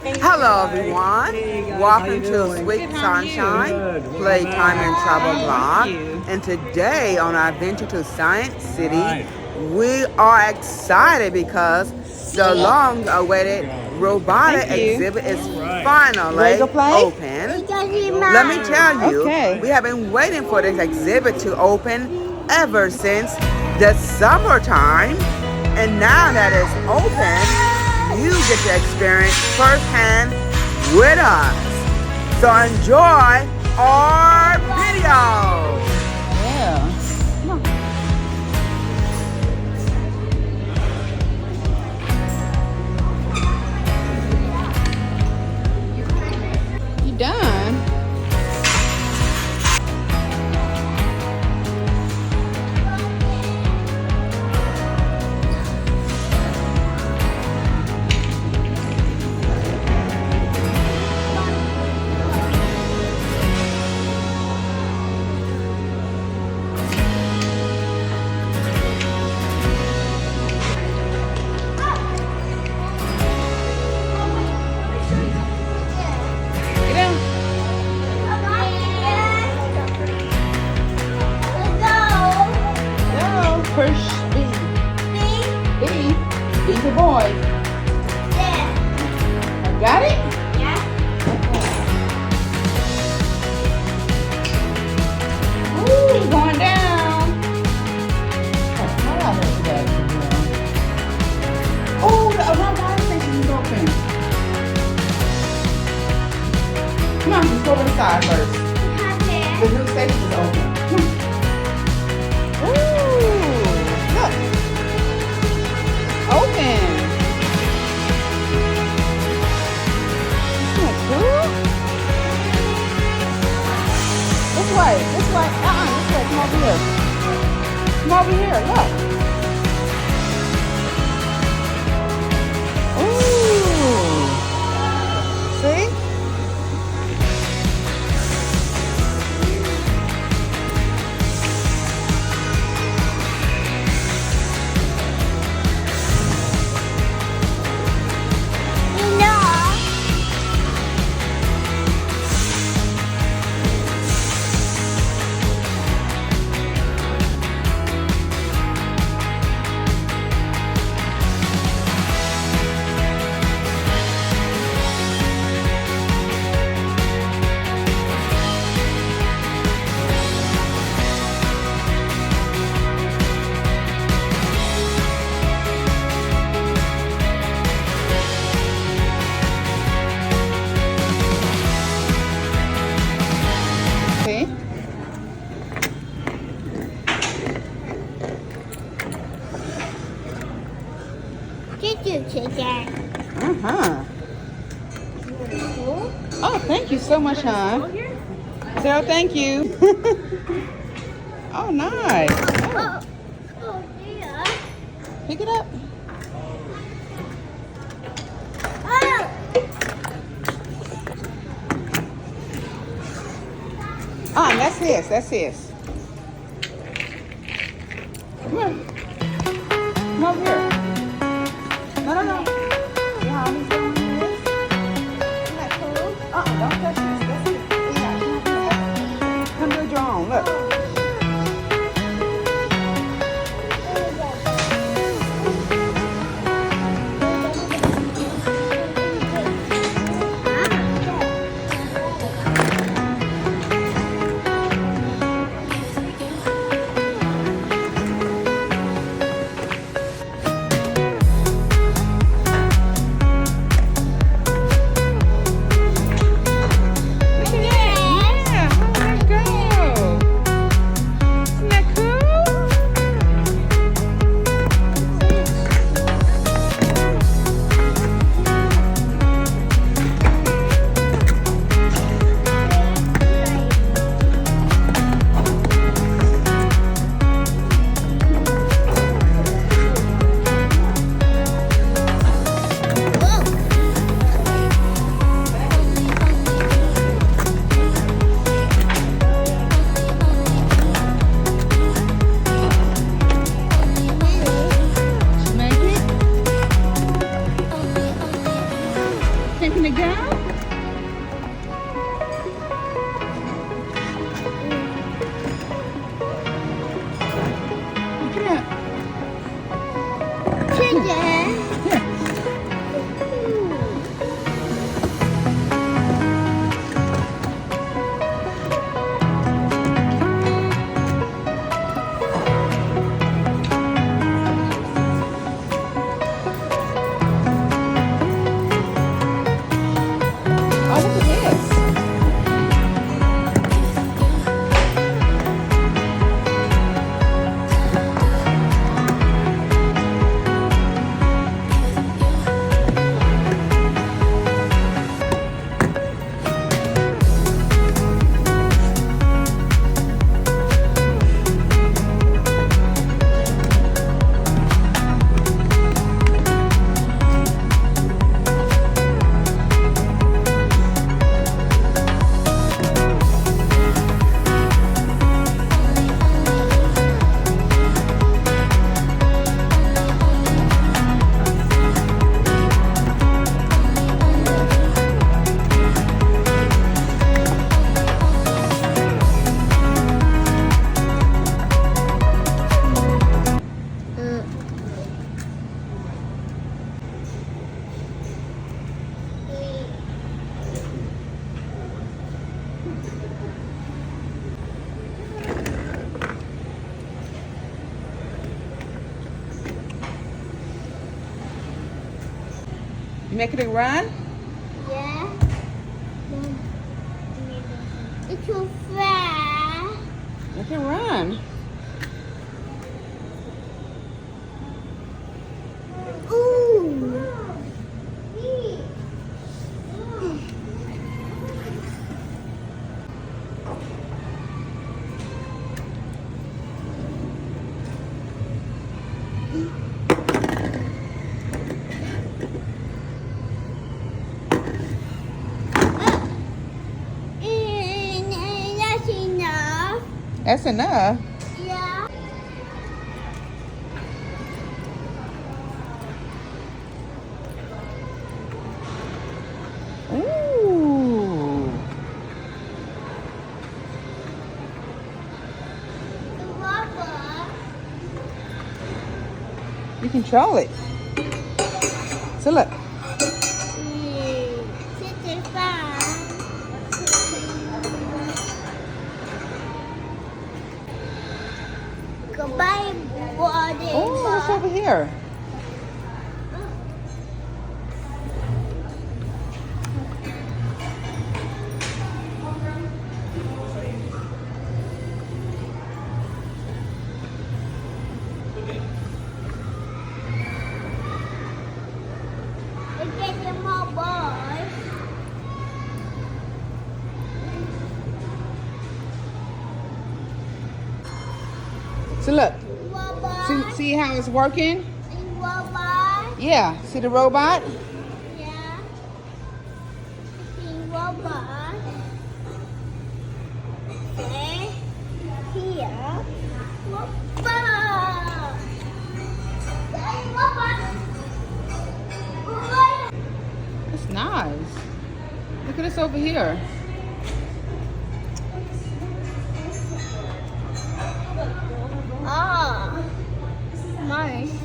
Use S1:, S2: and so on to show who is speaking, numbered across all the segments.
S1: Hello, everyone. Welcome to Sweet Sunshine, Playtime and Travel Vlog. And today on our adventure to Science City, we are excited because the long-awaited robotic exhibit is finally open. Let me tell you, we have been waiting for this exhibit to open ever since the summertime. And now that it's open, you get to experience firsthand with us. So enjoy our video.
S2: Yeah. Come on. You done? Push B. B. B for boy. Got it? Ooh, going down. Oh, the around fire station is open. Come on, just go to the side first. The new station is open. Come on. Look. Open. Isn't that cool? This way. This way. This way. Come over here. Come over here. Look. Ooh. See? Uh-huh. Oh, thank you so much, hon. Sarah, thank you. Oh, nice. Oh. Pick it up. That's his. That's his. Come on. Come over here. No. Yeah, I'm doing this. Isn't that cool? Don't touch this. That's it. Yeah, come build your own. Look. making it go?
S1: You making it run?
S3: Yeah. It's too fast.
S1: Make it run.
S3: Ooh. That's enough.
S1: That's enough.
S3: Yeah.
S1: Ooh.
S3: The rubber.
S1: You control it. So look.
S3: Goodbye, body.
S1: Oh, what's over here?
S3: We're getting more boys.
S1: So look.
S3: Robot.
S1: See how it's working?
S3: Robot.
S1: Yeah. See the robot?
S3: Yeah. Robot. Okay. Here. Robot. Robot.
S1: It's nice. Look at this over here.
S3: Ah. My shoe.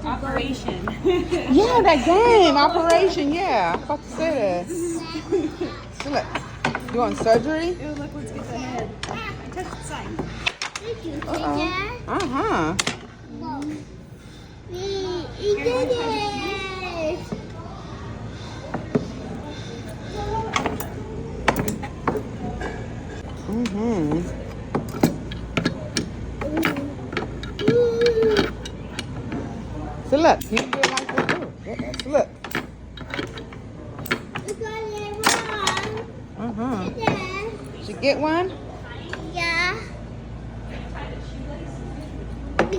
S2: Operation.
S1: Yeah, that game. Operation. Yeah. I thought to say that. So look. You want surgery?
S2: Oh, look, let's get the head. I touched the side.
S3: Did you see
S1: Uh-oh.
S3: that?
S1: Uh-huh.
S3: We did it.
S1: Mm-hmm. So look. You can do it like that too. Yeah, so look.
S3: We got it wrong.
S1: Uh-huh.
S3: Yeah.
S1: Should get one?
S3: Yeah.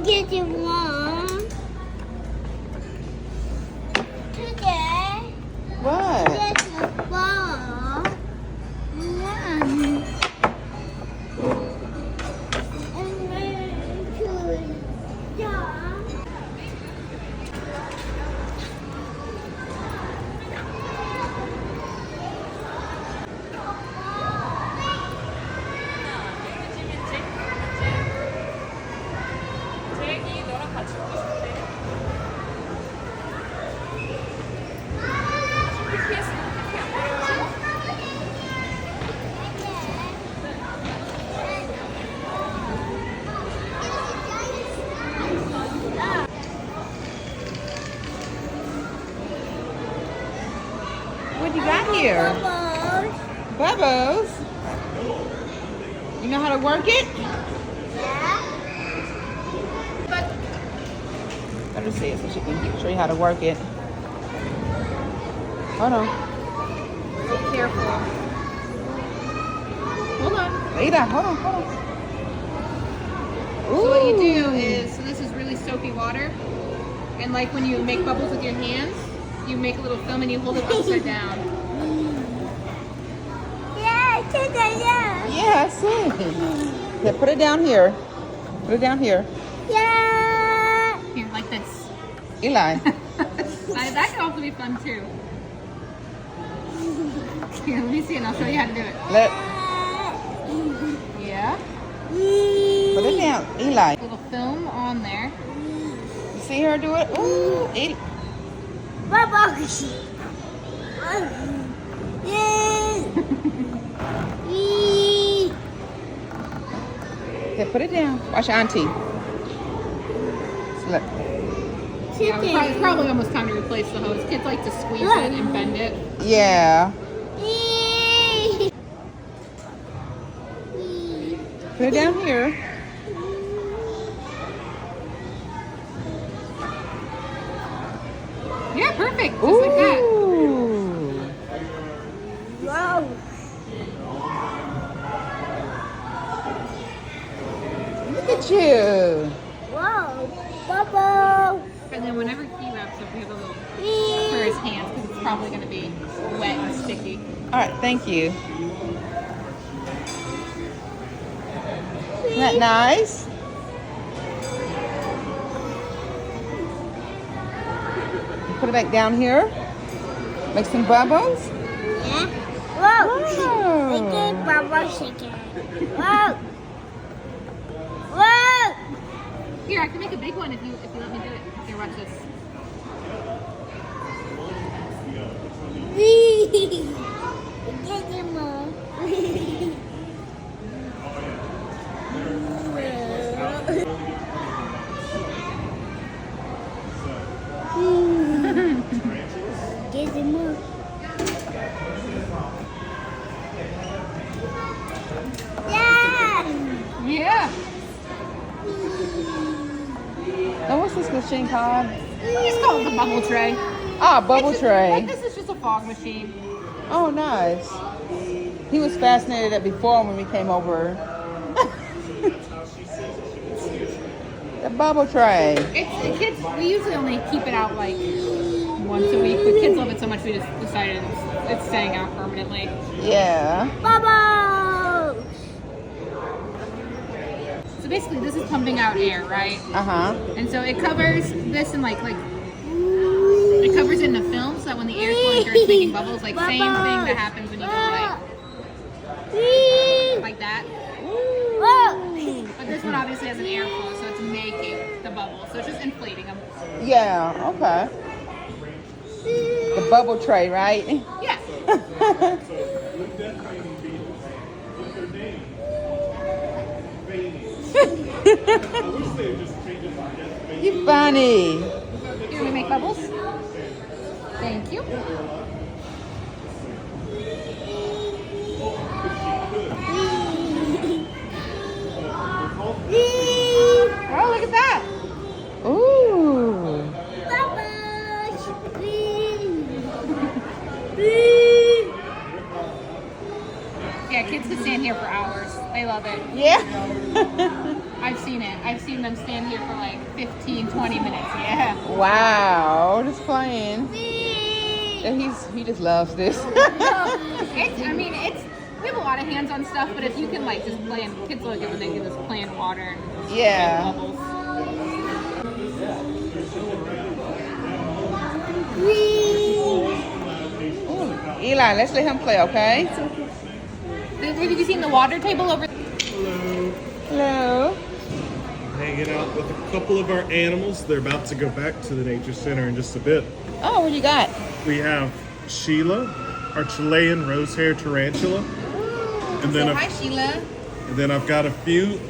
S3: get you one. Today,
S2: What?
S3: get a ball. One. And then two. Yeah.
S2: What you got here? Bubbles. You know how to work it? Let her see it so she can show you how to work it. Hold on.
S4: Be careful. Hold on.
S2: Ada, hold on, hold on.
S4: So what you do is, so this is really soapy water, and like when you make bubbles with your hands, you make a little film and you hold it upside down.
S3: Yeah, yeah.
S2: Yeah, I see. Yeah, put it down here. Put it down here.
S3: Yeah.
S4: Here, like this.
S2: Eli.
S4: That could also be fun too. Here, let me see and I'll show you how to do it.
S2: Let
S4: Yeah.
S2: put it down. Eli.
S4: Little film on there.
S2: You see her do it? Ooh, Eli.
S3: Bubbles.
S2: Okay, put it down. Watch your auntie. So look.
S4: Yeah, it's probably almost time to replace the hose. Kids like to squeeze it and bend it.
S2: Yeah. Put it down here.
S4: Yeah, perfect. Just like that.
S2: Ooh.
S3: Wow.
S2: Look at you.
S3: Wow. Bubble.
S4: And then whenever he wraps up, we have a little for his hands because it's probably going to be wet and sticky.
S2: All right, thank you. Isn't that nice? Put it back down here. Make some bubbles.
S3: Yeah. Whoa.
S2: Wow.
S3: Make it bubble shaker. Whoa. Whoa.
S4: Here, I can make a big one if you let me do it. Here, watch this.
S3: Get your mom. Get your mom. Yeah.
S4: Yeah.
S2: Now, what's this machine called?
S4: It's called the bubble tray.
S2: Ah, bubble
S4: Like,
S2: tray.
S4: this is just a fog machine.
S2: Oh, nice. He was fascinated at before when we came over. The bubble tray.
S4: It's the kids. We usually only keep it out like once a week, but kids love it so much we just decided it's staying out permanently.
S2: Yeah.
S3: Bubbles.
S4: So basically, this is pumping out air, right?
S2: Uh-huh.
S4: And so it covers this in like it covers it in a film, so that when the air is flowing through, it's making bubbles. Like same thing that happens when you go like that.
S3: Whoa.
S4: But this one obviously has an airflow, so it's making the bubbles. So it's just inflating them.
S2: Yeah, okay. The bubble tray, right?
S4: Yeah.
S2: You funny.
S4: Here we make bubbles. Thank you. Oh, look at that.
S2: Ooh.
S4: Yeah, kids can stand here for hours. They love it.
S2: Yeah.
S4: I've seen it. I've seen them stand here for like 15, 20 minutes. Yeah.
S1: Wow, just playing. And he just loves this.
S4: We have a lot of hands-on stuff, but if you can like just play, and kids like it when they can just play in water and
S1: Yeah.
S4: bubbles.
S1: Ooh, Eli, let's let him play, okay?
S4: Have you seen the water table over?
S1: Hello.
S5: Hanging out with a couple of our animals. They're about to go back to the nature center in just a bit.
S1: Oh, what you got?
S5: We have Sheila, our Chilean rosehair tarantula. And then,
S1: Hi, Sheila.
S5: and then I've got a few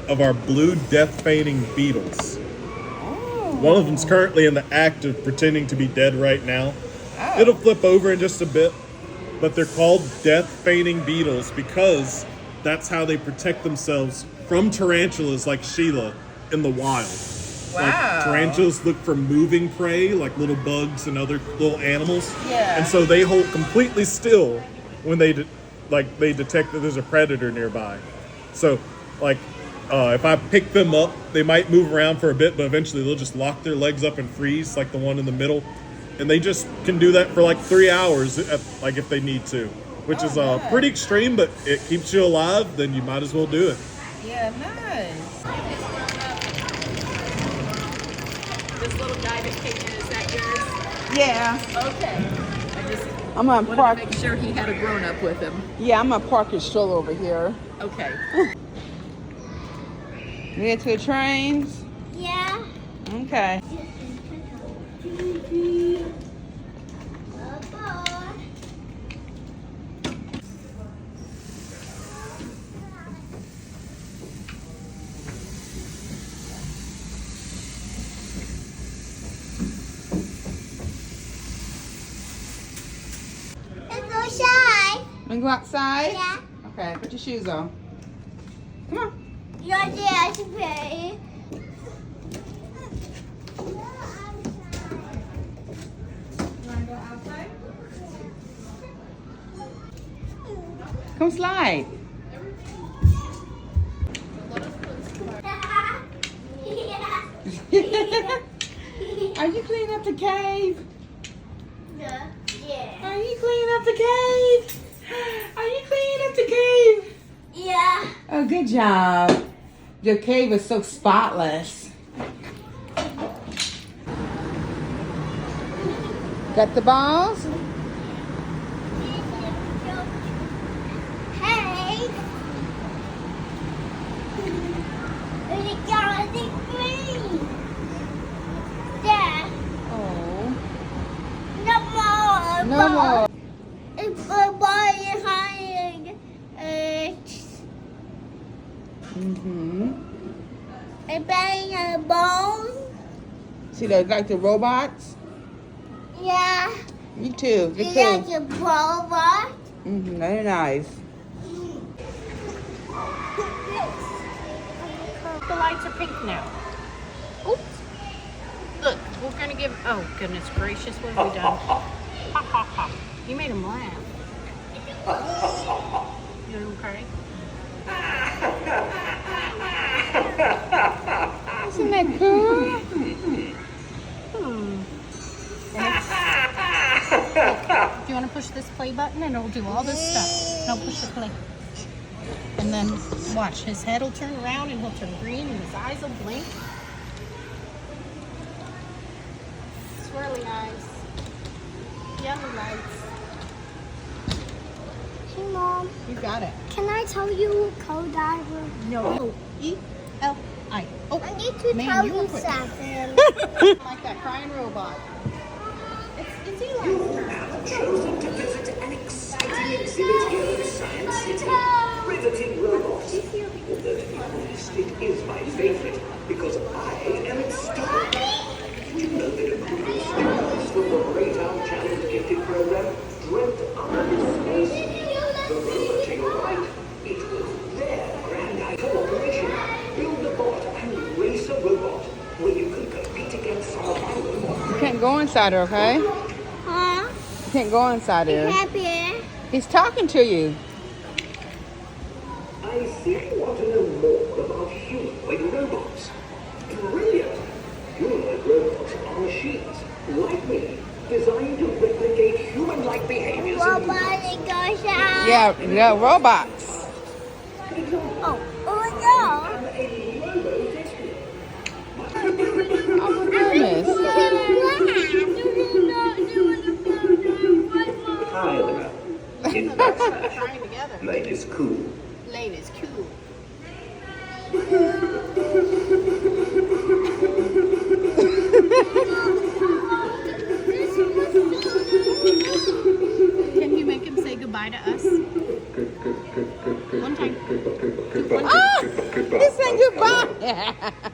S5: of our blue death feigning beetles. One of them's currently in the act of pretending to be dead right now.
S1: Oh.
S5: It'll flip over in just a bit, but they're called death feigning beetles because that's how they protect themselves from tarantulas like Sheila in the wild.
S1: Wow.
S5: Like tarantulas look for moving prey, like little bugs and other little animals.
S1: Yeah.
S5: And so they hold completely still when they detect that there's a predator nearby. So, like, if I pick them up, they might move around for a bit, but eventually they'll just lock their legs up and freeze, like the one in the middle. And they just can do that for like 3 hours, like if they need to, which is pretty extreme, but it keeps you alive. Then you might as well do it.
S1: Yeah, nice.
S4: This little guy that's taking it, is that yours?
S1: Yeah.
S4: Okay. I just
S1: I'm gonna
S4: wanted
S1: park.
S4: to make sure he had a grown-up with him.
S1: Yeah, I'm gonna park his stroller over here.
S4: Okay.
S1: We get to the trains.
S3: Yeah.
S1: Okay.
S3: It's so shy.
S1: Wanna go outside?
S3: Yeah.
S1: Okay, put your shoes on. Come on.
S3: You're there to play.
S1: Come slide. Are you cleaning up the cave?
S3: Yeah.
S1: Are you cleaning up the cave? Are you cleaning up the cave?
S3: Yeah.
S1: Oh, good job. Your cave is so spotless. Got the balls?
S3: Hey. We got the green. Yeah.
S1: Oh.
S3: No more.
S1: No more.
S3: If a boy is hiding,
S1: Mm-hmm.
S3: a bang a bone.
S1: See, they like the robots?
S3: Yeah.
S1: Me too.
S3: You
S1: They're
S3: got
S1: cool.
S3: your robot.
S1: Mm-hmm. They're nice.
S4: The lights are pink now. Oops. Look, we're gonna give. Oh goodness gracious, what have we done? Ha ha ha! You made him laugh. You want him to cry?
S1: Isn't that cool?
S4: Do you want to push this play button and it'll do all this stuff? No, push the play. And then watch, his head will turn around and he'll turn green and his eyes will blink. Swirly eyes. Yellow lights.
S3: Hey, Mom.
S4: You got it.
S3: Can I tell you code diver?
S4: No. E-L-I. Oh,
S3: I need to
S4: man,
S3: tell
S4: you
S3: you
S4: were quick.
S3: something.
S4: Like that crying robot. It's Eli's turn.
S6: Chosen to visit an exciting exhibit here in Science City. Riveting robots. Although to be honest, it is my favorite because I am unstoppable. Did you know that a group of students from the Playtime Challenge Gifted program dreamt up in space? The robots are right. It was their grand idea. Cooperation. Build a bot and race a robot where you can compete against some of our robots.
S1: You can't go inside her, okay?
S3: Huh?
S1: You can't go inside her.
S3: Happy.
S1: He's talking to you.
S6: I see you want to know more about humanoid robots. like me, designed to replicate human-like behaviors.
S3: Robotic goes out.
S1: Yeah, robots.
S3: Oh, oh no.
S1: Oh my goodness.
S6: Tyler. In fact,
S4: Trying together.
S6: Lane is cool.
S4: Lane is cool. Can you make him say goodbye to us? One time.
S1: Ah, he said goodbye.